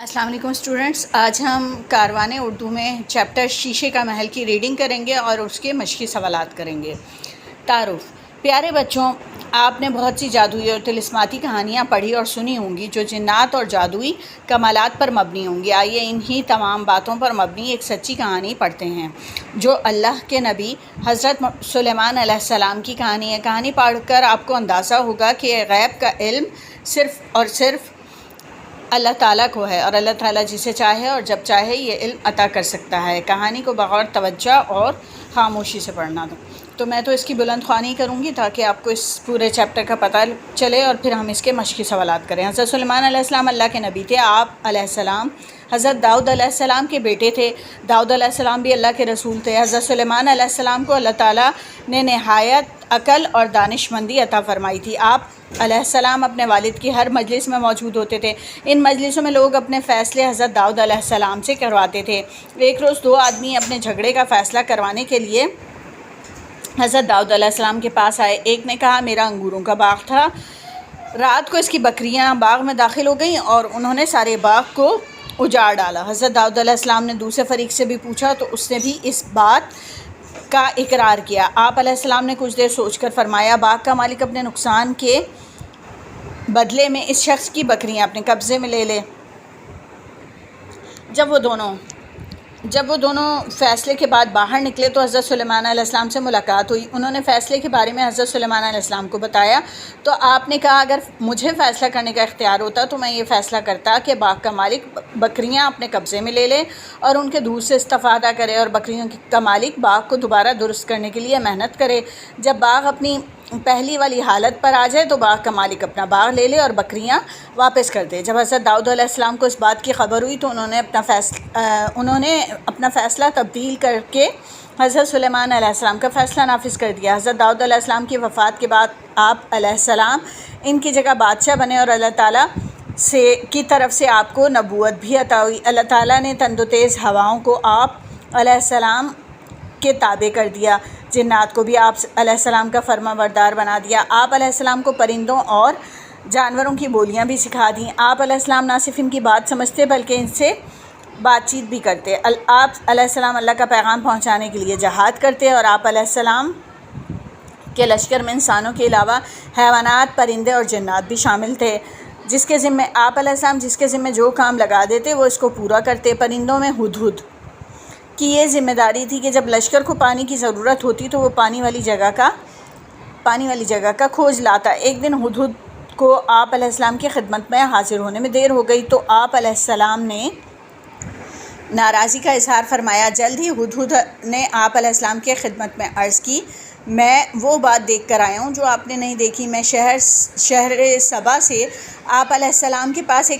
السلام علیکم اسٹوڈنٹس، آج ہم کاروان اردو میں چیپٹر شیشے کا محل کی ریڈنگ کریں گے اور اس کے مشقی سوالات کریں گے۔ تعارف۔ پیارے بچوں، آپ نے بہت سی جادوئی اور طلسماتی کہانیاں پڑھی اور سنی ہوں گی جو جنات اور جادوئی کمالات پر مبنی ہوں گی۔ آئیے انہی تمام باتوں پر مبنی ایک سچی کہانی پڑھتے ہیں جو اللہ کے نبی حضرت سلیمان علیہ السلام کی کہانی ہے۔ کہانی پڑھ کر آپ کو اندازہ ہوگا کہ غیب کا علم صرف اور صرف اللہ تعالیٰ کو ہے اور اللہ تعالیٰ جسے چاہے اور جب چاہے یہ علم عطا کر سکتا ہے۔ کہانی کو بغور توجہ اور خاموشی سے پڑھنا دو۔ تو میں تو اس کی بلند خوانی کروں گی تاکہ آپ کو اس پورے چیپٹر کا پتہ چلے اور پھر ہم اس کے مشقی سوالات کریں۔ حضرت سلیمان علیہ السلام اللہ کے نبی تھے۔ آپ علیہ السلام حضرت داؤد علیہ السلام کے بیٹے تھے۔ داؤد علیہ السلام بھی اللہ کے رسول تھے۔ حضرت سلیمان علیہ السلام کو اللہ تعالیٰ نے نہایت عقل اور دانش مندی عطا فرمائی تھی۔ آپ علیہ السلام اپنے والد کی ہر مجلس میں موجود ہوتے تھے۔ ان مجلسوں میں لوگ اپنے فیصلے حضرت داؤد علیہ السلام سے کرواتے تھے۔ ایک روز دو آدمی اپنے جھگڑے کا فیصلہ کروانے کے لیے حضرت داؤد علیہ السلام کے پاس آئے۔ ایک نے کہا میرا انگوروں کا باغ تھا، رات کو اس کی بکریاں باغ میں داخل ہو گئیں اور انہوں نے سارے باغ کو اجاڑ ڈالا۔ حضرت داؤد علیہ السلام نے دوسرے فریق سے بھی پوچھا تو اس نے بھی اس بات کا اقرار کیا۔ آپ علیہ السلام نے کچھ دیر سوچ کر فرمایا باغ کا مالک اپنے نقصان کے بدلے میں اس شخص کی بکریاں اپنے قبضے میں لے لے۔ جب وہ دونوں فیصلے کے بعد باہر نکلے تو حضرت سلیمان علیہ السلام سے ملاقات ہوئی۔ انہوں نے فیصلے کے بارے میں حضرت سلیمان علیہ السلام کو بتایا تو آپ نے کہا اگر مجھے فیصلہ کرنے کا اختیار ہوتا تو میں یہ فیصلہ کرتا کہ باغ کا مالک بکریاں اپنے قبضے میں لے لے اور ان کے دودھ سے استفادہ کرے اور بکریوں کا مالک باغ کو دوبارہ درست کرنے کے لیے محنت کرے۔ جب باغ اپنی پہلی والی حالت پر آ جائے تو باغ کا مالک اپنا باغ لے لے اور بکریاں واپس کر دے۔ جب حضرت داؤد علیہ السلام کو اس بات کی خبر ہوئی تو انہوں نے اپنا فیصلہ تبدیل کر کے حضرت سلیمان علیہ السلام کا فیصلہ نافذ کر دیا۔ حضرت داؤد علیہ السلام کی وفات کے بعد آپ علیہ السلام ان کی جگہ بادشاہ بنے اور اللہ تعالیٰ کی طرف سے آپ کو نبوت بھی عطا ہوئی۔ اللہ تعالیٰ نے تند و تیز ہواؤں کو آپ علیہ السلام کے تابع کر دیا۔ جنات کو بھی آپ علیہ السلام کا فرما بردار بنا دیا۔ آپ علیہ السلام کو پرندوں اور جانوروں کی بولیاں بھی سکھا دیں۔ آپ علیہ السلام نہ صرف ان کی بات سمجھتے بلکہ ان سے بات چیت بھی کرتے۔ آپ علیہ السلام اللہ کا پیغام پہنچانے کے لیے جہاد کرتے اور آپ علیہ السلام کے لشکر میں انسانوں کے علاوہ حیوانات، پرندے اور جنات بھی شامل تھے۔ آپ علیہ السلام جس کے ذمہ جو کام لگا دیتے وہ اس کو پورا کرتے۔ پرندوں میں ہدہد کی یہ ذمہ داری تھی کہ جب لشکر کو پانی کی ضرورت ہوتی تو وہ پانی والی جگہ کا کھوج لاتا۔ ایک دن ہدہد کو آپ علیہ السلام کی خدمت میں حاضر ہونے میں دیر ہو گئی تو آپ علیہ السلام نے ناراضی کا اظہار فرمایا۔ جلد ہی ہدہد نے آپ علیہ السلام کی خدمت میں عرض کی میں وہ بات دیکھ کر آیا ہوں جو آپ نے نہیں دیکھی۔ میں شہر سبا سے آپ علیہ السلام کے پاس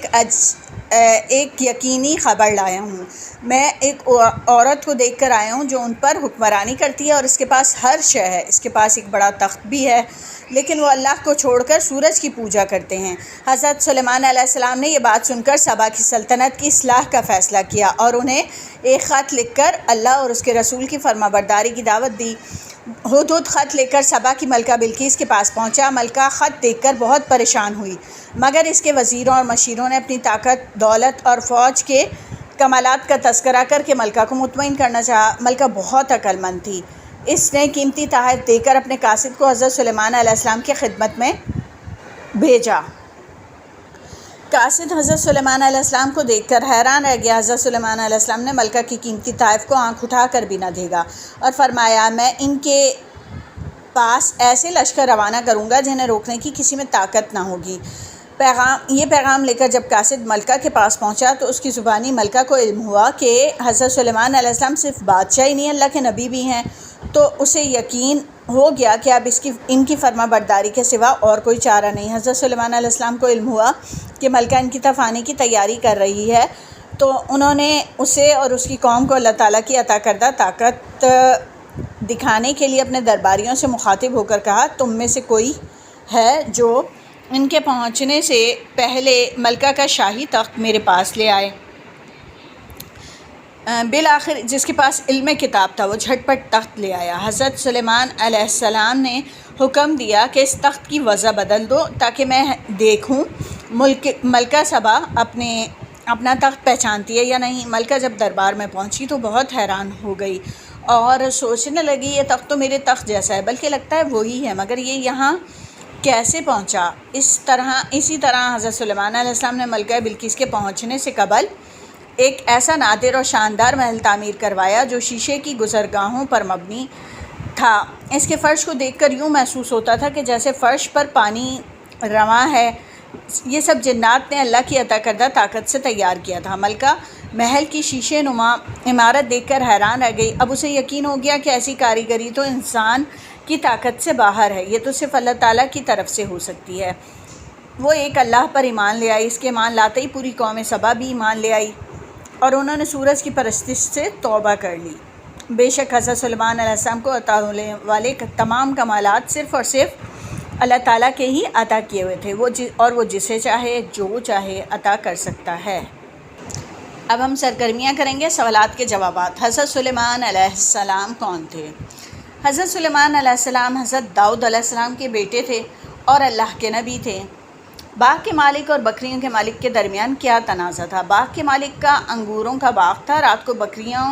ایک یقینی خبر لایا ہوں۔ میں ایک عورت کو دیکھ کر آیا ہوں جو ان پر حکمرانی کرتی ہے اور اس کے پاس ہر شے ہے۔ اس کے پاس ایک بڑا تخت بھی ہے لیکن وہ اللہ کو چھوڑ کر سورج کی پوجا کرتے ہیں۔ حضرت سلیمان علیہ السلام نے یہ بات سن کر سبا کی سلطنت کی اصلاح کا فیصلہ کیا اور انہیں ایک خط لکھ کر اللہ اور اس کے رسول کی فرما برداری کی دعوت دی۔ ہدہد خط لے کر سبا کی ملکہ بلقیس کے پاس پہنچا۔ ملکہ خط دیکھ کر بہت پریشان ہوئی مگر اس کے وزیروں اور مشیروں نے اپنی طاقت، دولت اور فوج کے کمالات کا تذکرہ کر کے ملکہ کو مطمئن کرنا چاہا۔ ملکہ بہت عقل مند تھی۔ اس نے قیمتی تحائف دے کر اپنے قاصد کو حضرت سلیمان علیہ السلام کی خدمت میں بھیجا۔ قاصد حضرت سلیمان علیہ السلام کو دیکھ کر حیران رہ گیا۔ حضرت سلیمان علیہ السلام نے ملکہ کی قیمتی تحائف کو آنکھ اٹھا کر بھی نہ دیکھا اور فرمایا میں ان کے پاس ایسے لشکر روانہ کروں گا جنہیں روکنے کی کسی میں طاقت نہ ہوگی۔ یہ پیغام لے کر جب قاصد ملکہ کے پاس پہنچا تو اس کی زبانی ملکہ کو علم ہوا کہ حضرت سلیمان علیہ السلام صرف بادشاہ ہی نہیں اللہ کے نبی بھی ہیں، تو اسے یقین ہو گیا کہ اب ان کی فرما برداری کے سوا اور کوئی چارہ نہیں۔ حضرت سلیمان علیہ السلام کو علم ہوا کہ ملکہ ان کی طرف آنے کی تیاری کر رہی ہے تو انہوں نے اسے اور اس کی قوم کو اللہ تعالیٰ کی عطا کردہ طاقت دکھانے کے لیے اپنے درباریوں سے مخاطب ہو کر کہا تم میں سے کوئی ہے جو ان کے پہنچنے سے پہلے ملکہ کا شاہی تخت میرے پاس لے آئے۔ بالآخر جس کے پاس علم کتاب تھا وہ جھٹ پٹ تخت لے آیا۔ حضرت سلیمان علیہ السلام نے حکم دیا کہ اس تخت کی وضع بدل دو تاکہ میں دیکھوں۔ ملکہ سبا اپنے اپنا تخت پہچانتی ہے یا نہیں؟ ملکہ جب دربار میں پہنچی تو بہت حیران ہو گئی اور سوچنے لگی یہ تخت تو میرے تخت جیسا ہے، بلکہ لگتا ہے وہی ہے، مگر یہ یہاں کیسے پہنچا؟ اسی طرح حضرت سلیمان علیہ السلام نے ملکہ بلقیس کے پہنچنے سے قبل ایک ایسا نادر اور شاندار محل تعمیر کروایا جو شیشے کی گزرگاہوں پر مبنی تھا۔ اس کے فرش کو دیکھ کر یوں محسوس ہوتا تھا کہ جیسے فرش پر پانی رواں ہے۔ یہ سب جنات نے اللہ کی عطا کردہ طاقت سے تیار کیا تھا۔ ملکہ محل کی شیشے نما عمارت دیکھ کر حیران رہ گئی۔ اب اسے یقین ہو گیا کہ ایسی کاریگری تو انسان کی طاقت سے باہر ہے، یہ تو صرف اللہ تعالیٰ کی طرف سے ہو سکتی ہے۔ وہ ایک اللہ پر ایمان لے آئی۔ اس کے ایمان لاتے ہی پوری قوم سبا بھی ایمان لے آئی اور انہوں نے سورج کی پرستش سے توبہ کر لی۔ بے شک حضرت سلیمان علیہ السلام کو عطا ہونے والے تمام کمالات صرف اور صرف اللہ تعالیٰ کے ہی عطا کیے ہوئے تھے، وہ جسے چاہے جو چاہے عطا کر سکتا ہے۔ اب ہم سرگرمیاں کریں گے، سوالات کے جوابات۔ حضرت سلیمان علیہ السلام کون تھے؟ حضرت سلیمان علیہ السلام حضرت داؤد علیہ السلام کے بیٹے تھے اور اللہ کے نبی تھے۔ باغ کے مالک اور بکریوں کے مالک کے درمیان کیا تنازع تھا؟ باغ کے مالک کا انگوروں کا باغ تھا۔ رات کو بکریوں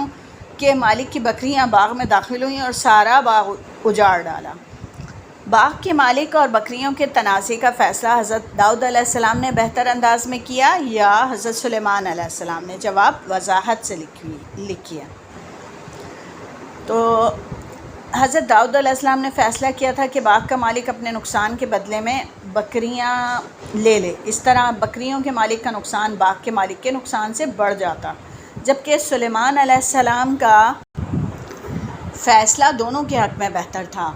کے مالک کی بکریاں باغ میں داخل ہوئیں اور سارا باغ اجاڑ ڈالا۔ باغ کے مالک اور بکریوں کے تنازع کا فیصلہ حضرت داؤد علیہ السلام نے بہتر انداز میں کیا یا حضرت سلیمان علیہ السلام نے؟ جواب وضاحت سے لکھیے۔ تو حضرت داؤد علیہ السلام نے فیصلہ کیا تھا کہ باغ کا مالک اپنے نقصان کے بدلے میں بکریاں لے لے۔ اس طرح بکریوں کے مالک کا نقصان باغ کے مالک کے نقصان سے بڑھ جاتا، جبکہ سلیمان علیہ السلام کا فیصلہ دونوں کے حق میں بہتر تھا،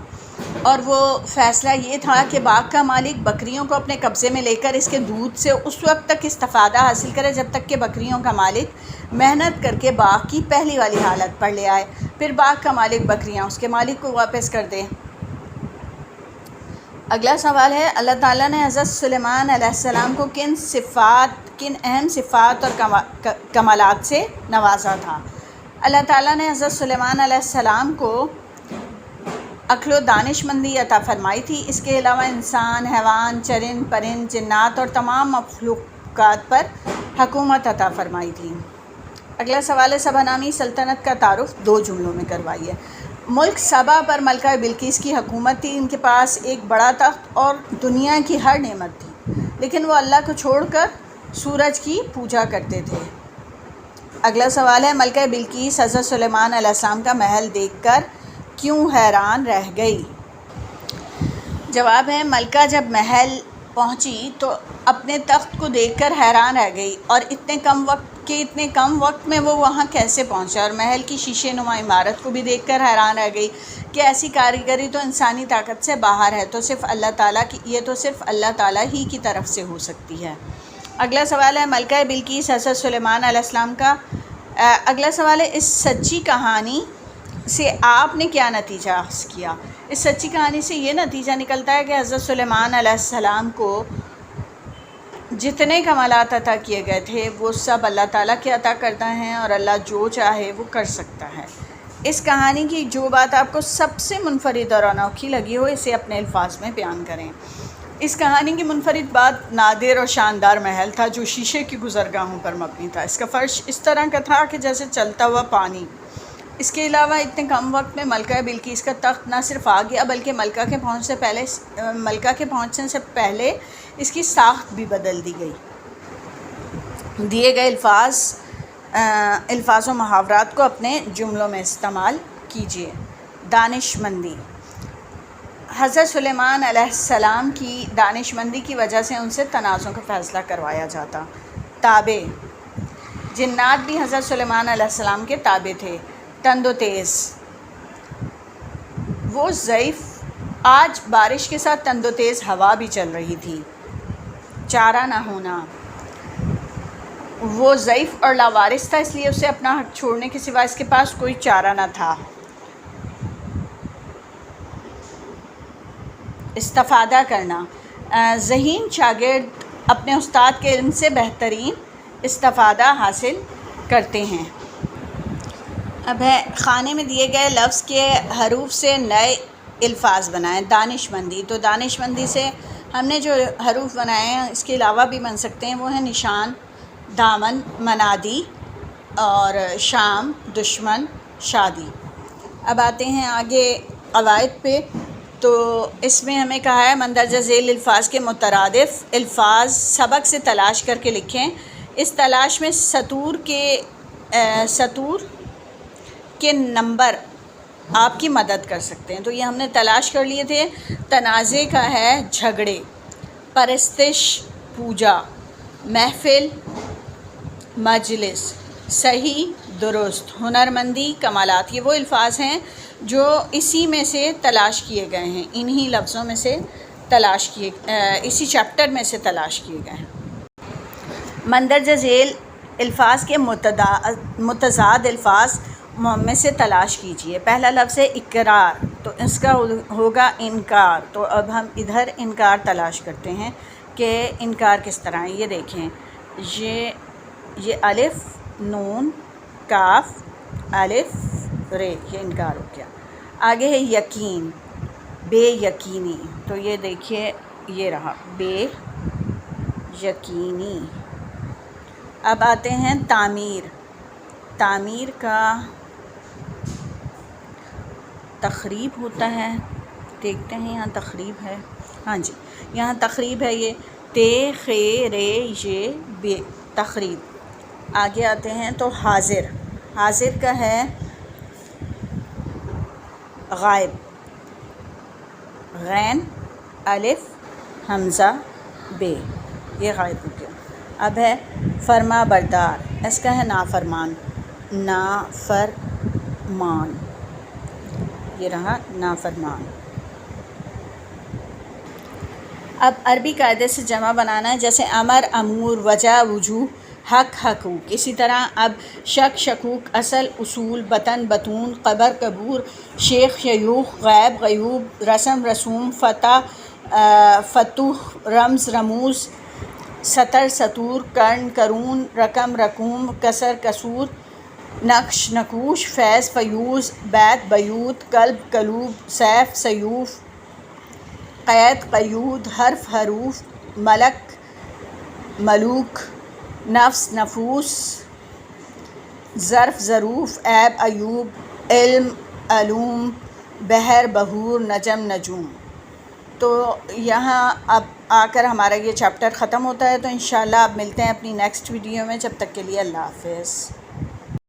اور وہ فیصلہ یہ تھا کہ باغ کا مالک بکریوں کو اپنے قبضے میں لے کر اس کے دودھ سے اس وقت تک استفادہ حاصل کرے جب تک کہ بکریوں کا مالک محنت کر کے باغ کی پہلی والی حالت پر لے آئے، پھر باغ کا مالک بکریاں اس کے مالک کو واپس کر دے۔ اگلا سوال ہے، اللہ تعالیٰ نے حضرت سلیمان علیہ السلام کو کن اہم صفات اور کمالات سے نوازا تھا؟ اللہ تعالیٰ نے حضرت سلیمان علیہ السلام کو عقل و دانش مندی عطا فرمائی تھی۔ اس کے علاوہ انسان، حیوان، چرند پرند، جنات اور تمام مخلوقات پر حکومت عطا فرمائی تھی۔ اگلا سوال ہے، سبا نامی سلطنت کا تعارف 2 جملوں میں کروائیے۔ ملک سبا پر ملکہ بلقیس کی حکومت تھی۔ ان کے پاس ایک بڑا تخت اور دنیا کی ہر نعمت تھی، لیکن وہ اللہ کو چھوڑ کر سورج کی پوجا کرتے تھے۔ اگلا سوال ہے، ملکہ بلقیس حضرت سلیمان علیہ السلام کا محل دیکھ کر کیوں حیران رہ گئی؟ جواب ہے، ملکہ جب محل پہنچی تو اپنے تخت کو دیکھ کر حیران رہ گئی اور اتنے کم وقت میں وہ وہاں کیسے پہنچا، اور محل کی شیشے نما عمارت کو بھی دیکھ کر حیران رہ گئی کہ ایسی کاریگری تو انسانی طاقت سے باہر ہے، یہ تو صرف اللہ تعالیٰ ہی کی طرف سے ہو سکتی ہے۔ اگلا سوال ہے، ملکہ بلقیس حضرت سلیمان علیہ السلام کا اگلا سوال ہے، اس سچی کہانی سے آپ نے کیا نتیجہ حاصل کیا؟ اس سچی کہانی سے یہ نتیجہ نکلتا ہے کہ حضرت سلیمان علیہ السلام کو جتنے کمالات عطا کیے گئے تھے وہ سب اللہ تعالیٰ کے عطا کرتا ہیں، اور اللہ جو چاہے وہ کر سکتا ہے۔ اس کہانی کی جو بات آپ کو سب سے منفرد اور انوکھی لگی ہو، اسے اپنے الفاظ میں بیان کریں۔ اس کہانی کی منفرد بات نادر اور شاندار محل تھا جو شیشے کی گزرگاہوں پر مبنی تھا۔ اس کا فرش اس طرح کا تھا کہ جیسے چلتا ہوا پانی۔ اس کے علاوہ اتنے کم وقت میں ملکہ بلقیس کا تخت نہ صرف آ گیا بلکہ ملکہ کے پہنچنے سے پہلے اس کی ساخت بھی بدل دی گئی۔ دیے گئے الفاظ و محاورات کو اپنے جملوں میں استعمال کیجیے۔ دانش مندی۔ حضرت سلیمان علیہ السلام کی دانش مندی کی وجہ سے ان سے تنازع کا فیصلہ کروایا جاتا۔ تابع۔ جنات بھی حضرت سلیمان علیہ السلام کے تابع تھے۔ تند و تیز۔ وہ ضعیف۔ آج بارش کے ساتھ تند و تیز ہوا بھی چل رہی تھی۔ چارہ نہ ہونا۔ وہ ضعیف اور لاوارث تھا، اس لیے اسے اپنا حق چھوڑنے کے سوا اس کے پاس کوئی چارہ نہ تھا۔ استفادہ کرنا۔ ذہین شاگرد اپنے استاد کے علم سے بہترین استفادہ حاصل کرتے ہیں۔ اب ہے، خانے میں دیے گئے لفظ کے حروف سے نئے الفاظ بنائیں۔ دانش مندی۔ تو دانش مندی سے ہم نے جو حروف بنائے ہیں اس کے علاوہ بھی بن سکتے ہیں، وہ ہیں نشان، دامن منادی اور شام دشمن شادی۔ اب آتے ہیں آگے قواعد پہ، تو اس میں ہمیں کہا ہے مندرجہ ذیل الفاظ کے مترادف الفاظ سبق سے تلاش کر کے لکھیں۔ اس تلاش میں سطور کے نمبر آپ کی مدد کر سکتے ہیں۔ تو یہ ہم نے تلاش کر لیے تھے۔ تنازع کا ہے جھگڑے، پرستش پوجا، محفل مجلس، صحیح درست، ہنرمندی کمالات۔ یہ وہ الفاظ ہیں جو اسی میں سے تلاش کیے گئے ہیں، انہی لفظوں میں سے اسی چیپٹر میں سے تلاش کیے گئے ہیں۔ مندرجہ ذیل الفاظ کے متضاد الفاظ میں سے تلاش کیجیے۔ پہلا لفظ ہے اقرار، تو اس کا ہوگا انکار۔ تو اب ہم ادھر انکار تلاش کرتے ہیں کہ انکار کس طرح ہے۔ یہ دیکھیں، یہ الف نون کاف الف رے، یہ انکار ہو گیا۔ آگے ہے یقین، بے یقینی، تو یہ دیکھیے یہ رہا بے یقینی۔ اب آتے ہیں تعمیر، تعمیر کا تخریب ہوتا ہے، دیکھتے ہیں یہاں تخریب ہے، ہاں جی یہاں تخریب ہے، یہ تے خے رے یہ بے تخریب۔ آگے آتے ہیں تو حاضر، حاضر کا ہے غائب، غین الف حمزہ بے، یہ غائب ہو گیا۔ اب ہے فرما بردار، اس کا ہے نافرمان، نافرمان، یہ رہا نافرمان۔ اب عربی قاعدے سے جمع بنانا ہے، جیسے امر امور، وجہ وجوہ، حق حقوق۔ اسی طرح اب شک شکوک، اصل اصول، بطن بطون، قبر قبور، شیخ شیوخ، غیب غیوب، رسم رسوم، فتح فتوح، رمز رموز، سطر سطور، کرن کرون، رقم رقوم، کسر کسور، نقش نقوش، فیض فیوز، بیت بیوت، قلب قلوب، سیف سیوف، قید قیود، حرف حروف، ملک ملوک، نفس نفوس، ظرف ظروف، عیب عیوب، علم علوم، بحر بحور، نجم نجوم۔ تو یہاں اب آ کر ہمارا یہ چیپٹر ختم ہوتا ہے، تو انشاءاللہ اب ملتے ہیں اپنی نیکسٹ ویڈیو میں، جب تک کے لیے اللہ حافظ۔